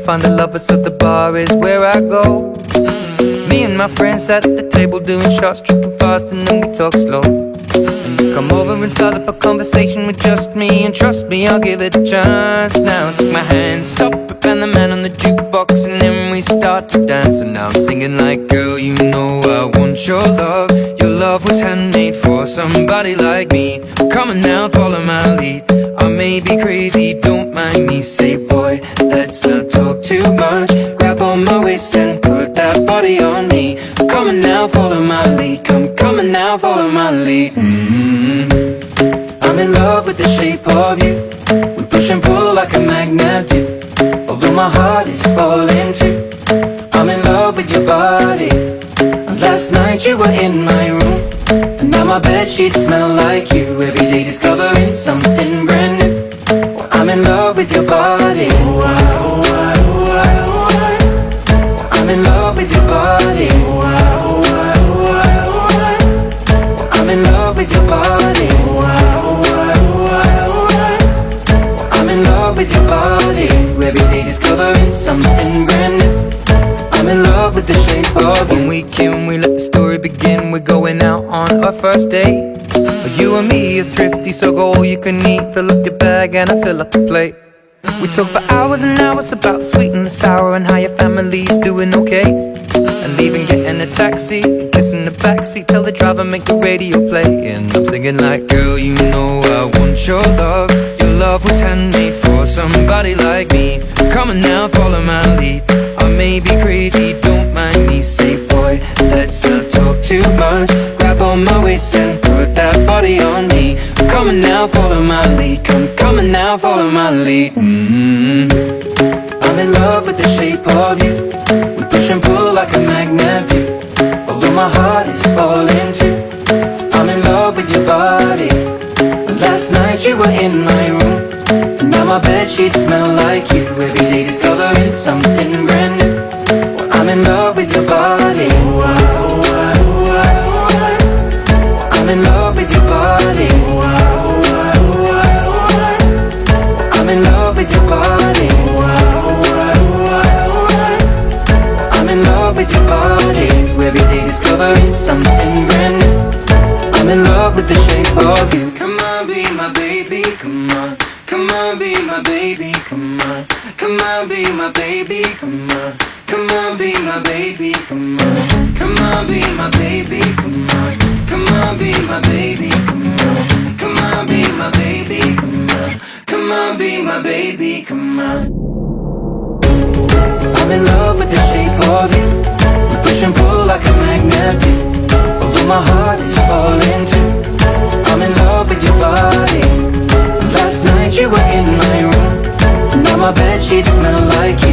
find the lovers, so the bar is where I go. Me and my friends at the table doing shots, tripping fast, and then we talk slow. And you come over and start up a conversation with just me, and trust me, I'll give it a chance. Now take my hand, stop it, and the man on the jukebox, and then we start to dance. And now I'm singing like, girl, you know I want your love. Your love was handmade for somebody like me. Come on now, follow my lead. I may be crazy, don't mind me. Say, boy, let's not talk too much. Grab on my waist and put that body on me. Come on now, follow my lead. Come on now, follow my lead. I'm in love with the shape of you. We push and pull like a magnet do. Although my heart is falling too, I'm in love with your body. Last night you were in my room, and now my bedsheets smell like you. Every day discovering something brand new. Well, I'm in love with your body. Oh, I, oh, I, oh, I, oh, I. Well, I'm in love with your body. Oh, I, oh, I, oh, I, oh, I. Well, I'm in love with your body. Oh, I, oh, I, oh, I, oh, I. Well, I'm in love with your body. Every day discovering something brand new. I'm in love with the shape of you. When we can, we let the story begin. We're going out on our first date. You and me are thrifty, so go all you can eat. Fill up your bag and I fill up the plate. We talk for hours and hours about the sweet and the sour, and how your family's doing okay. And leaving, getting a taxi, kiss in the backseat, tell the driver make the radio play. And I'm singing like, girl, you know I want your love. Your love was handmade for somebody like me. Come on now, follow my lead. I may be crazy, don't mind me. Say, boy, let's not talk too much. Grab on my waist and put that body on me. Come on now, follow my lead. Come on now, follow my lead. I'm in love with the shape of you. We push and pull like a magnet do. Although my heart is falling too, I'm in love with your body. Last night you were in my room, and now my bedsheets smell like you. Every day discovering something brand new. Well, I'm in love with your body. Oh, I, oh, I, oh, I, oh, I. Well, I'm in love with your body. Oh, I, oh, I, oh, I, oh, I. Well, I'm in love with your body. Oh, I, oh, I, oh, I, oh, I. Well, I'm in love with your body. Every day discovering something brand new. I'm in love with the shape of you. Come on, be my baby, come on. Come on, be my baby, come on. Come on, be my baby, come on. Come on, be my baby, come on. Come on, be my baby, come on. Come on, be my baby, come on. Come on, be my baby, come on. Come on, be my baby, come on. I'm in love with the shape of you. We push and pull like a magnet do. Although my heart is falling too, I'm in love with your body. Last night you were in my room, and now my bedsheets smell like you.